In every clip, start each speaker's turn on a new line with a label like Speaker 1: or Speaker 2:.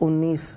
Speaker 1: 19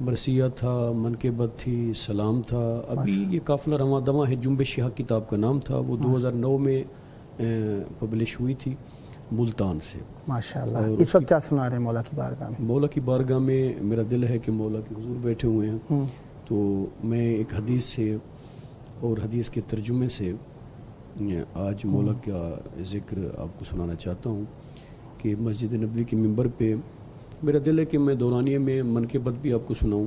Speaker 2: مرثیہ تھا، منقبت تھی، سلام تھا. ابھی یہ قافلہ رواں دواں ہے، جنبش حق کتاب کا نام تھا. وہ 2009 میں پبلش ہوئی تھی ملتان سے.
Speaker 1: ماشاءاللہ. اس وقت کیا سنا رہے ہیں مولا کی بارگاہ میں؟
Speaker 2: مولا کی بارگاہ میں میرا دل ہے کہ مولا کے حضور بیٹھے ہوئے ہیں، تو میں ایک حدیث سے اور حدیث کے ترجمے سے آج مولا کا ذکر آپ کو سنانا چاہتا ہوں. کہ مسجد نبوی کے ممبر پہ میرا دل ہے کہ میں دورانیے میں منقبت بھی آپ کو سناؤں.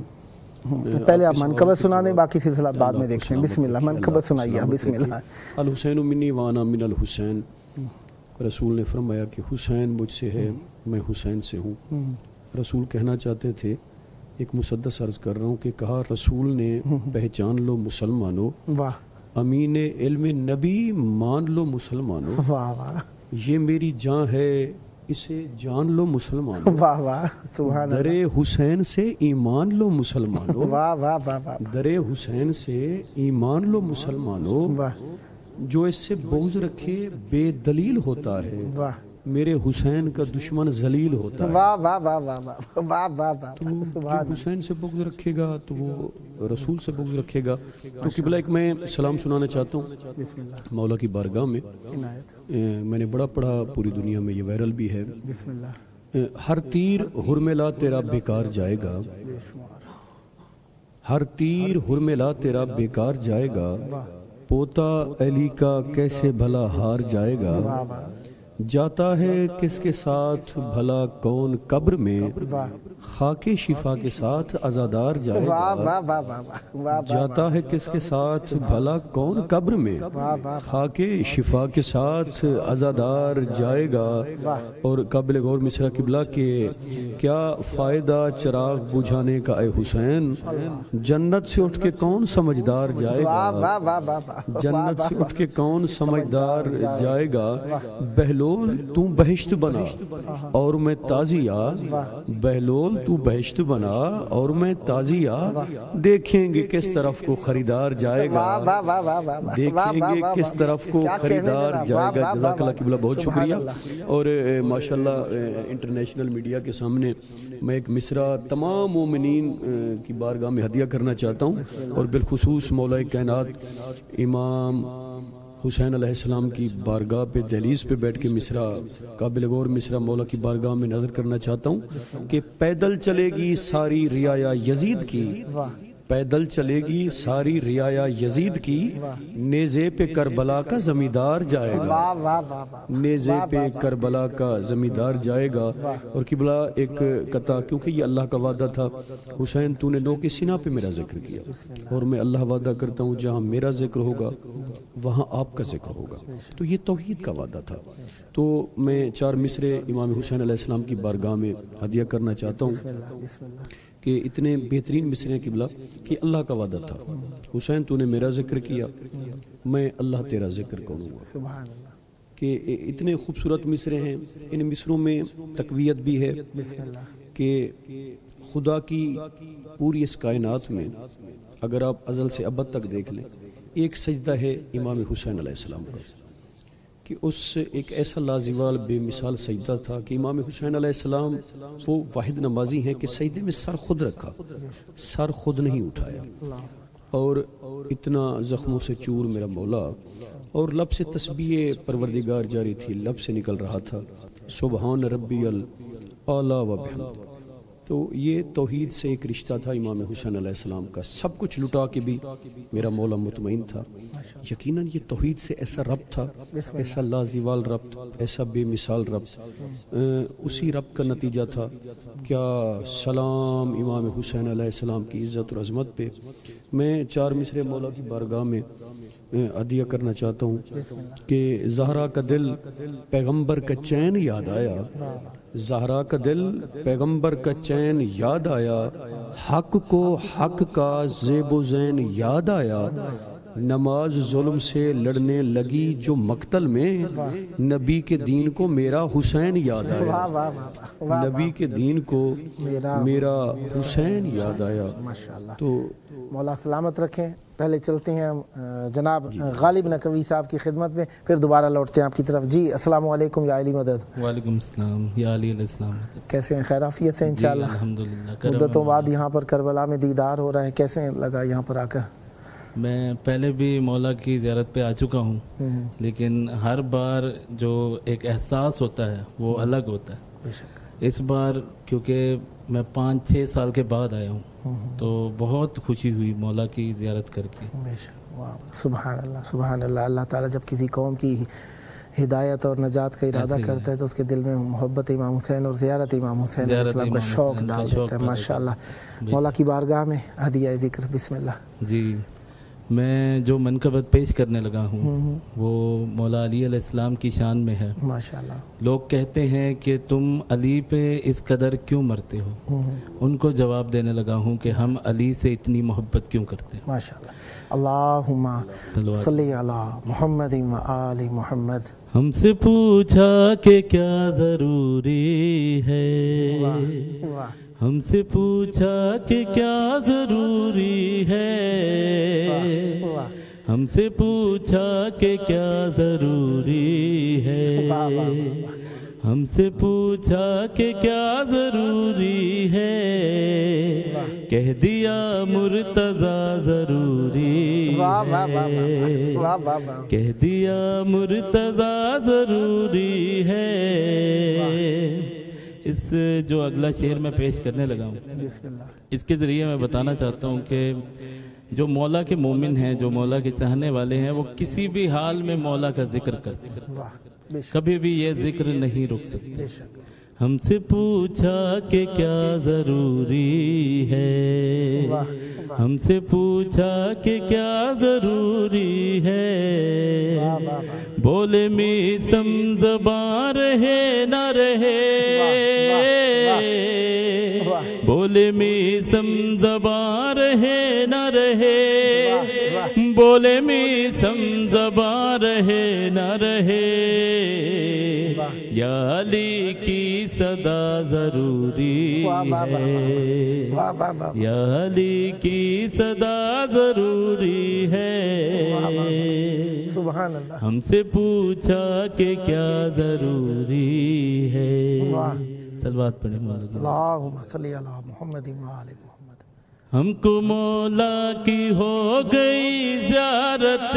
Speaker 1: پہلے آپ منقبت سنا دیں، باقی سلسلہ بعد میں دیکھتے ہیں. بسم اللہ، منقبت سنائیے. بسم اللہ.
Speaker 2: الحسین منی وانا من الحسین. رسول نے فرمایا کہ حسین مجھ سے ہے، میں حسین سے ہوں. رسول کہنا چاہتے تھے، ایک مسدس عرض کر رہا ہوں کہ کہا رسول نے پہچان لو مسلمانوں، امین علم نبی مان لو مسلمانوں،
Speaker 1: واہ واہ،
Speaker 2: یہ میری جان ہے اسے جان لو مسلمانوں،
Speaker 1: واہ واہ، سبحان اللہ.
Speaker 2: درے حسین سے ایمان لو مسلمانوں،
Speaker 1: واہ واہ واہ واہ،
Speaker 2: درے حسین سے ایمان لو مسلمانوں، جو اس سے بغض رکھے بے دلیل ہوتا ہے،
Speaker 1: واہ،
Speaker 2: میرے حسین کا دشمن ذلیل ہوتا ہے.
Speaker 1: واہ واہ واہ واہ واہ واہ واہ واہ،
Speaker 2: جو حسین سے بغض رکھے گا تو وہ رسول سے بغض رکھے گا. تو قبلہ ایک میں سلام سنانا چاہتا ہوں مولا کی بارگاہ میں. میں نے بڑا پڑھا، پوری دنیا میں یہ وائرل بھی ہے.
Speaker 1: بسم اللہ.
Speaker 2: ہر تیر حرملا تیرا بیکار جائے گا، ہر تیر حرملا تیرا بیکار جائے گا، پوتا علی کا کیسے بھلا ہار جائے گا، جاتا ہے کس کے ساتھ بھلا کون قبر میں، خاک شفا کے ساتھ عزادار جائے گا، جاتا ہے کس کے ساتھ بھلا کون قبر میں، خاک شفا کے ساتھ عزادار جائے گا. اور قابل غور مصرع قبلہ کے کیا فائدہ چراغ بجھانے کا اے حسین، جنت سے اٹھ کے کون سمجھدار جائے گا، جنت سے اٹھ کے کون سمجھدار جائے گا، بہلول تو بہشت بنا اور میں تازیہ، بہلول تو بہشت بنا اور میں تازیہ، دیکھیں گے کس طرف کو خریدار جائے گا، دیکھیں گے کس طرف کو خریدار جائے گا. جزاک اللہ قبلہ، بہت شکریہ. اور ماشاءاللہ انٹرنیشنل میڈیا کے سامنے میں ایک مصرع تمام مومنین کی بارگاہ میں ہدیہ کرنا چاہتا ہوں، اور بالخصوص مولا کائنات امام حسین علیہ السلام کی بارگاہ پہ دہلیز پہ بیٹھ کے مصرع، قابل غور مصرع مولا کی بارگاہ میں نظر کرنا چاہتا ہوں کہ پیدل چلے گی ساری رعایا یزید کی، پیدل چلے گی ساری رعایا یزید کی، نیزے پہ کربلا کا زمیندار جائے گا، نیزے پہ کربلا کا زمیندار جائے گا. اور قبلہ ایک قطع، کیونکہ یہ اللہ کا وعدہ تھا، حسین تو نے نو کے سینہ پہ میرا ذکر کیا، اور میں اللہ وعدہ کرتا ہوں جہاں میرا ذکر ہوگا وہاں آپ کا ذکر ہوگا. تو یہ توحید کا وعدہ تھا. تو میں 4 مصرے امام حسین علیہ السلام کی بارگاہ میں ہدیہ کرنا چاہتا ہوں کہ اتنے بہترین مصرے قبلہ کہ اللہ کا وعدہ تھا، حسین تو نے میرا ذکر کیا، میں اللہ تیرا ذکر کروں گا. کہ اتنے خوبصورت مصرے ہیں. ان مصروں میں تقویت بھی ہے کہ خدا کی پوری اس کائنات میں اگر آپ ازل سے ابد تک دیکھ لیں، ایک سجدہ ہے امام حسین علیہ السلام کا، کہ اس ایک ایسا لازوال بے مثال سجدہ تھا کہ امام حسین علیہ السلام وہ واحد نمازی ہیں کہ سجدے میں سر خود رکھا، سر خود نہیں اٹھایا، اور اتنا زخموں سے چور میرا مولا، اور لب سے تسبیح پروردگار جاری تھی، لب سے نکل رہا تھا سبحان ربی الاعلی و بحمدہ. تو یہ توحید سے ایک رشتہ تھا امام حسین علیہ السلام کا. سب کچھ لٹا کے بھی میرا مولا مطمئن تھا. یقیناً یہ توحید سے ایسا ربط تھا، ایسا لازوال ربط، ایسا بے مثال ربط. اسی ربط کا نتیجہ تھا. کیا سلام امام حسین علیہ السلام کی عزت اور عظمت پہ. میں 4 مصرے مولا کی بارگاہ میں عدیہ کرنا چاہتا ہوں کہ زہرا کا دل پیغمبر کا چین یاد آیا، زہرا کا دل پیغمبر کا چین یاد آیا، حق کو حق کا زیب و زین یاد آیا، نماز ظلم سے لڑنے لگی جو مقتل میں، نبی کے دین کو میرا حسین یاد آیا، نبی کے دین کو میرا حسین یاد آیا۔
Speaker 1: ماشاءاللہ،
Speaker 2: تو
Speaker 1: مولا سلامت رکھیں۔ پہلے چلتے ہیں جناب غالب نقوی صاحب کی خدمت میں، پھر دوبارہ لوٹتے ہیں آپ کی طرف۔ جی السلام علیکم یا علی مدد۔
Speaker 3: وعلیکم السلام یا علی علیہ السلام۔
Speaker 1: کیسے ہیں؟ خیر عافیت سے انشاءاللہ؟
Speaker 3: الحمدللہ،
Speaker 1: مدتوں بعد یہاں پر کربلا میں دیدار ہو رہا ہے، کیسے لگا یہاں پر آ کر؟
Speaker 3: میں پہلے بھی مولا کی زیارت پہ آ چکا ہوں، لیکن ہر بار جو ایک احساس ہوتا ہے وہ الگ ہوتا ہے۔
Speaker 1: بے شک۔
Speaker 3: اس بار کیونکہ میں 5-6 سال کے بعد آیا ہوں تو بہت خوشی ہوئی مولا کی زیارت کر کے۔
Speaker 1: بے شک، واہ، سبحان اللہ سبحان اللہ۔ اللہ تعالیٰ جب کسی قوم کی ہدایت اور نجات کا ارادہ کرتا ہے تو اس کے دل میں محبت امام حسین اور زیارت امام حسین علیہ السلام کا شوق ڈال دیتا ہے۔ ماشاءاللہ، مولا کی بارگاہ میں ہدیہ ذکر، بسم اللہ۔
Speaker 3: جی، میں جو منقبت پیش کرنے لگا ہوں وہ مولا علی علیہ السلام کی شان میں ہے۔
Speaker 1: ماشاءاللہ۔
Speaker 3: لوگ کہتے ہیں کہ تم علی پہ اس قدر کیوں مرتے ہو؟ ان کو جواب دینے لگا ہوں کہ ہم علی سے اتنی محبت کیوں کرتے ہیں۔
Speaker 1: ماشاءاللہ، اللہم صلی علی محمد و آل محمد۔
Speaker 3: ہم سے پوچھا کہ کیا ضروری ہے، ہم سے پوچھا کہ کیا ضروری ہے، ہم سے پوچھا کہ کیا ضروری ہے، ہم سے پوچھا کہ کیا ضروری ہے، کہہ دیا مرتضیٰ ضروری ہے، کہہ دیا مرتضیٰ ضروری ہے۔ اس جو اگلا شعر میں پیش کرنے لگا ہوں، اس کے ذریعے میں بتانا چاہتا ہوں کہ جو مولا کے مومن ہیں، جو مولا کے چاہنے والے ہیں، وہ کسی بھی حال میں مولا کا ذکر کرتے ہیں، کبھی بھی یہ ذکر نہیں رک سکتے۔ ہم سے پوچھا کہ کیا ضروری ہے، ہم سے پوچھا کہ کیا ضروری ہے، بولے میسم زبان رہے نہ رہے، بولے میسم زبان رہے نہ رہے، بولے میسم زبان رہے نہ رہے، یا علی کی صدا ضروری ہے، یا علی کی صدا ضروری ہے،
Speaker 1: سبحان اللہ۔
Speaker 3: ہم سے پوچھا کہ کیا ضروری ہے۔ صلوات پڑھیں مولا کی۔
Speaker 1: اللہم صلی علی محمد و آل محمد۔
Speaker 3: ہم کو مولا کی ہو گئی زیارت،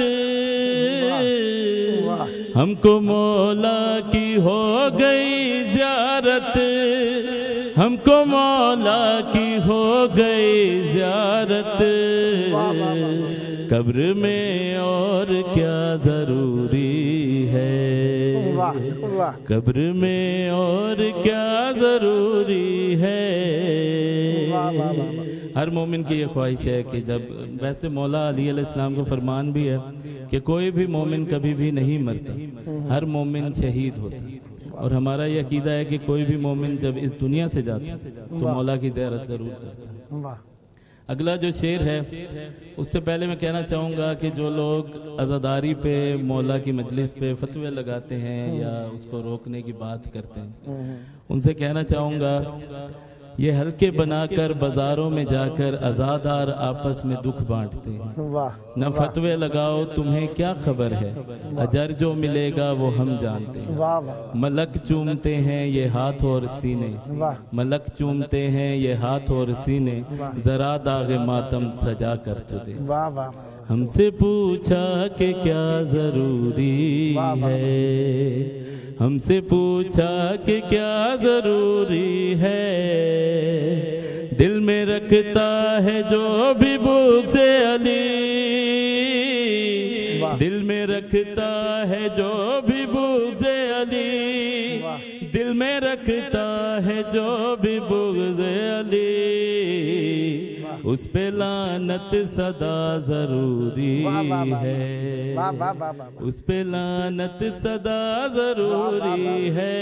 Speaker 3: ہم کو مولا کی ہو گئی زیارت، ہم کو مولا کی ہو گئی زیارت، قبر میں اور کیا ضروری ہے، قبر میں اور کیا ضروری ہے۔ ہر مومن کی یہ خواہش ہے کہ جب، ویسے مولا علی علیہ السلام کو فرمان بھی ہے کہ کوئی بھی مومن کبھی بھی نہیں مرتا، ہر مومن شہید ہوتا، اور ہمارا یہ عقیدہ ہے کہ کوئی بھی مومن جب اس دنیا سے جاتا تو مولا کی زیارت ضرور کرتا ہے۔ اگلا جو شعر ہے اس سے پہلے میں کہنا چاہوں گا کہ جو لوگ عزاداری پہ، مولا کی مجلس پہ فتوے لگاتے ہیں یا اس کو روکنے کی بات کرتے ہیں، ان سے کہنا چاہوں گا یہ حلقے بنا کر بازاروں میں جا کر عزادار آپس میں دکھ بانٹتے ہیں، نہ فتوے لگاؤ تمہیں کیا خبر ہے، اجر جو ملے گا وہ ہم جانتے ہیں، ملک چومتے ہیں یہ ہاتھ اور سینے، ملک چومتے ہیں یہ ہاتھ اور سینے، ذرا داغ ماتم سجا کر تو دے۔ ہم سے پوچھا کہ کیا ضروری ہے، ہم سے پوچھا کہ کیا ضروری ہے، دل میں رکھتا ہے جو بھی بغض علی، دل میں رکھتا ہے جو بھی بغض علی، دل میں رکھتا ہے جو بھی بغض علی، اس پہ لعنت صدا ضروری ہے، اس پہ لعنت صدا ضروری ہے۔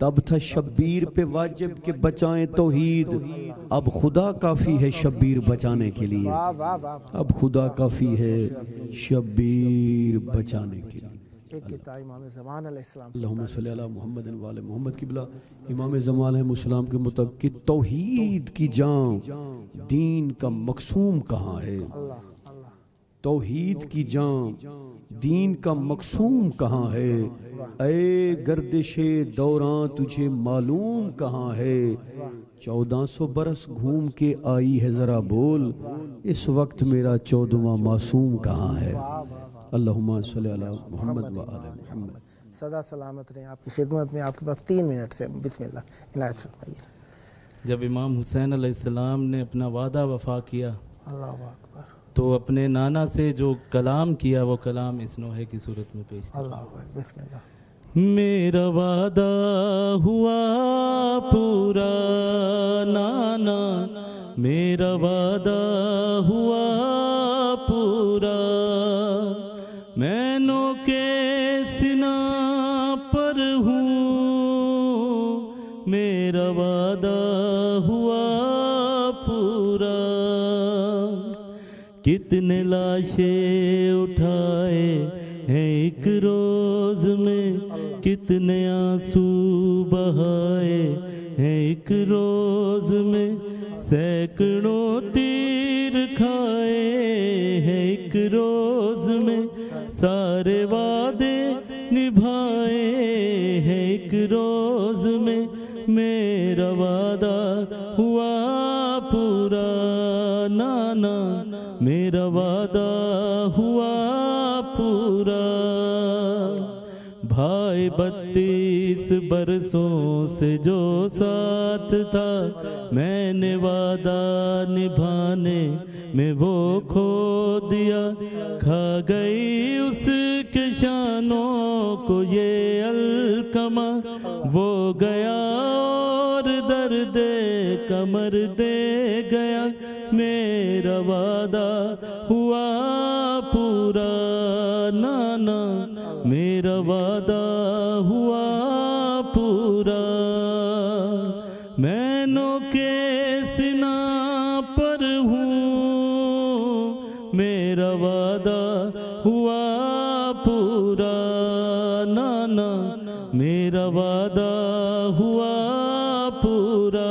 Speaker 2: تب تھا شبیر پہ واجب کہ بچائیں توحید، اب خدا کافی ہے شبیر بچانے کے لیے، اب خدا کافی ہے شبیر بچانے کے لیے۔
Speaker 1: امام زمان علیہ السلام،
Speaker 2: اللہم صلی علی محمد و علی محمد قبلہ امام زمان علیہ السلام کے مطابق کہ توحید کی جان دین کا مقصوم کہاں ہے، توحید کی جان دین کا مقصوم کہاں ہے، اے گردش دوران تجھے معلوم کہاں ہے، 1400 برس گھوم کے آئی ہے ذرا بول، اس وقت میرا 14واں معصوم کہاں ہے۔ اللہم صلی علی محمد و علی محمد۔
Speaker 1: سدا سلامت رہیں، آپ کی خدمت میں آپ کے پاس 3 منٹ سے، بسم اللہ عنایت فرمائیے۔
Speaker 3: جب امام حسین علیہ السلام نے اپنا وعدہ وفا کیا،
Speaker 1: اللہ اکبر،
Speaker 3: تو اپنے نانا سے جو کلام کیا وہ کلام اس نوحے کی صورت میں پیش کیا۔
Speaker 1: اللہ اکبر، بسم اللہ۔
Speaker 3: میرا وعدہ ہوا پورا نانا، میرا وعدہ ہوا پورا، میں نو کے سینہ پر ہوں، میرا وعدہ ہوا پورا، کتنے لاشیں اٹھائے ہیں ایک روز میں، کتنے آنسو بہائے ہیں ایک روز میں، سینکڑوں تیر کھائے ہیں ایک روز میں، سارے وعدے نبھائے ہیں ایک روز میں، میرا وعدہ ہوا پورا نانا، میرا وعدہ ہوا پورا، بھائی 32 برسوں سے جو ساتھ تھا، میں نے وعدہ نبھانے میں وہ کھو دیا، کھا گئی اس کے شانوں کو یہ الکمہ، وہ گیا اور درد کمر دے گیا، میرا وعدہ ہوا پورا نانا، میرا وعدہ ہوا پورا، میں نو کے سینہ پر ہوں، میرا وعدہ ہوا پورا نانا، میرا وعدہ ہوا پورا،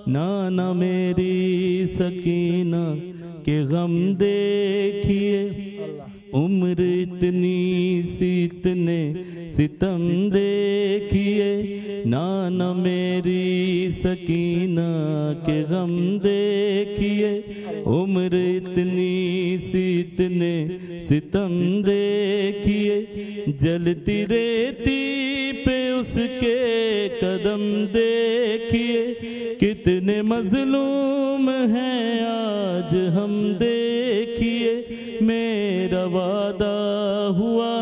Speaker 3: نانا میری سکینہ کے غم دیکھیے، عمر اتنی سی اتنے ستم دیکھیے، نانا میری سکینہ کے غم دیکھیے، عمر اتنی سی اتنے ستم دیکھیے، جلتی ریتی پہ اس کے قدم دیکھیے، کتنے مظلوم ہیں آج ہم دیکھیے، میرا وعدہ ہوا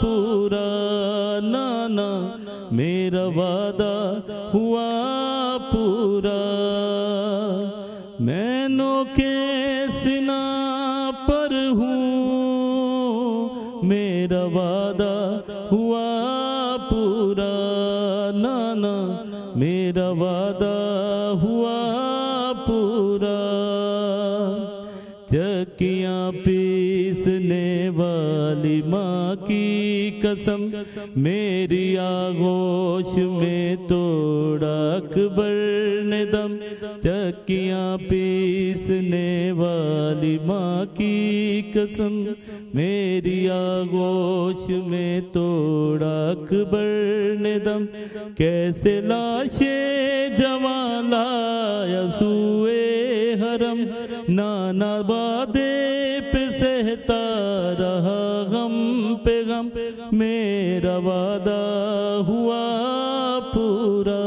Speaker 3: پورا نانا، میرا وعدہ ہوا پورا، میں نو کے سینہ پر ہوں، میرا وعدہ ہوا پورا نانا، میرا وعدہ ہوا پورا، چکیاں پیسنے والی ماں کی قسم، میری آغوش میں توڑا اکبر نے دم، چکیاں پیسنے والی ماں کی قسم، میری آغوش میں توڑا اکبر نے دم، کیسے لاشیں جوان لایا سوئے حرم، نانا وعدے پہ سہتا رہا غم پہ غم، میرا وعدہ ہوا پورا۔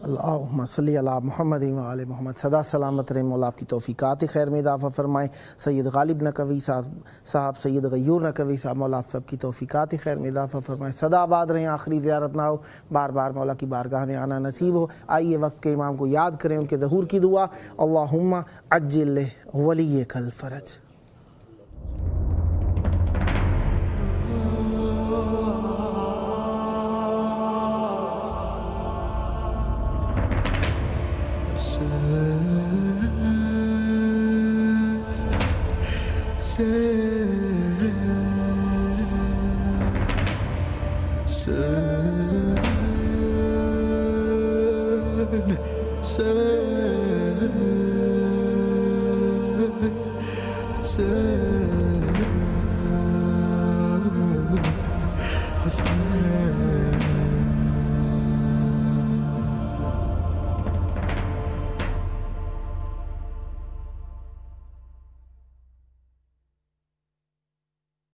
Speaker 1: اللہم صلی علی محمد و علی محمد۔ سدا سلامت رہیں، مولا آپ کی توفیقات خیر میں اضافہ فرمائیں۔ سید غالب نقوی صاحب، سید غیور نقوی صاحب، مولا آپ سب کی توفیقات خیر میں اضافہ فرمائیں۔ سدا آباد رہیں، آخری زیارت نہ ہو، بار بار مولا کی بارگاہ میں آنا نصیب ہو۔ آئیے وقت کے امام کو یاد کریں، ان کے ظہور کی دعا، اللہم عجل ولیک الفرج۔
Speaker 4: Hassan